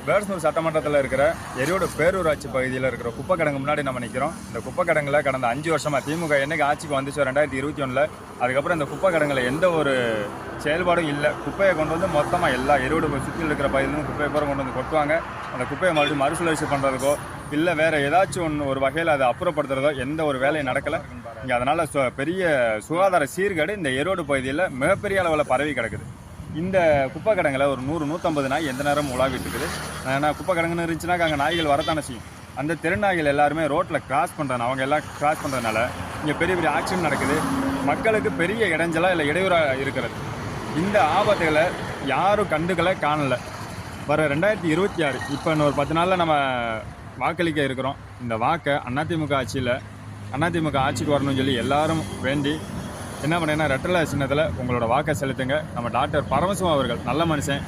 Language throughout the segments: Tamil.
வேடசனூர் சட்டமன்றத்தில் இருக்கிற எரியோடு பேரூராட்சி பகுதியில் இருக்கிற குப்பை கிடங்கு முன்னாடி நம்ம நிற்கிறோம். இந்த குப்பை கிடங்குல கடந்த 5 வருஷமா திமுக என்னைக்கு ஆட்சிக்கு வந்துச்சோ 2021 அதுக்கப்புறம் இந்த குப்பை கிடங்குல எந்த ஒரு செயல்பாடும் இல்லை. குப்பையை கொண்டு வந்து மொத்தமாக எல்லா எரியோடு சுற்றியில் இருக்கிற பகுதியிலும் குப்பையை பூரா கொண்டு வந்து கொட்டுவாங்க. அந்த குப்பையை மறுபடியும் மறுசுழற்சி பண்ணுறதுக்கோ இல்லை வேறு ஏதாச்சும் ஒரு வகையில் அதை அப்புறப்படுத்துறதோ எந்த ஒரு வேலையும் நடக்கலை இங்கே. அதனால் பெரிய சுகாதார சீர்கேடு இந்த எரியோடு பகுதியில் மிகப்பெரிய அளவில் பரவி கிடக்குது. இந்த குப்பை கிடங்குல ஒரு 100-150 நாய் எந்த நேரமும் உலாவிட்டு இருக்குது. ஏன்னா குப்பை கிடங்குன்னு இருந்துச்சுன்னா அங்கே நாய்கள் வரத்தானே செய்யும். அந்த தெருநாய்கள் எல்லாருமே ரோட்டில் கிராஸ் பண்ணுறாங்க. அவங்க எல்லாம் கிராஸ் பண்ணுறதுனால இங்கே பெரிய பெரிய ஆக்சிடென்ட் நடக்குது. மக்களுக்கு பெரிய இடைஞ்சலாக இல்லை இடையூறாக இருக்கிறது. இந்த ஆபத்துகளை யாரும் கண்டுக்கலை, காணலை. வர 2026 இப்போ இன்னும் ஒரு 10 நாளில் நம்ம வாக்களிக்க இருக்கிறோம். இந்த வாக்கை அதிமுக ஆட்சிக்கு வரணும்னு சொல்லி எல்லாரும் வேண்டி என்ன பண்ணேன்னா ரெட்டலை சின்னத்தில் உங்களோட வாக்கை செலுத்துங்க. நம்ம டாக்டர் பரமசிவம் அவர்கள் நல்ல மனுஷன்.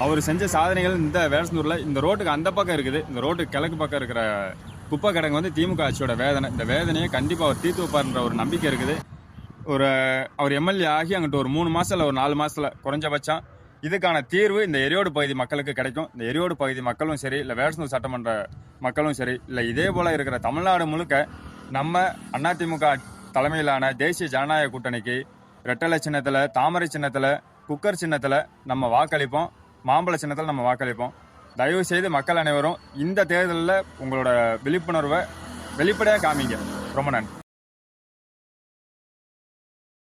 அவர் செஞ்ச சாதனைகள் இந்த வேடசனூரில் இந்த ரோட்டுக்கு அந்த பக்கம் இருக்குது. இந்த ரோட்டுக்கு கிழக்கு பக்கம் இருக்கிற குப்பை கிடங்கு வந்து திமுக ஆட்சியோட வேதனை. இந்த வேதனையை கண்டிப்பாக அவர் தீர்த்து வைப்பார்ன்ற ஒரு நம்பிக்கை இருக்குது. அவர் எம்எல்ஏ ஆகி அங்கிட்ட ஒரு 3 மாதம் இல்லை ஒரு 4 மாதத்தில் குறைஞ்சபட்சம் இதுக்கான தீர்வு இந்த எரியோடு பகுதி மக்களுக்கு கிடைக்கும். இந்த எரியோடு பகுதி மக்களும் சரி, இல்லை வேடசனூர் சட்டமன்ற மக்களும் சரி, இல்லை இதே போல் இருக்கிற தமிழ்நாடு முழுக்க நம்ம அதிமுக தலைமையிலான தேசிய ஜனநாயக கூட்டணிக்கு ரெட்டலை சின்னத்தில், தாமரை சின்னத்தில், குக்கர் சின்னத்தில் நம்ம வாக்களிப்போம். மாம்பழ சின்னத்தில் நம்ம வாக்களிப்போம். தயவு செய்து மக்கள் அனைவரும் இந்த தேர்தலில் உங்களோட விழிப்புணர்வை வெளிப்படையாக காமிங்க. ரொம்ப நன்றி.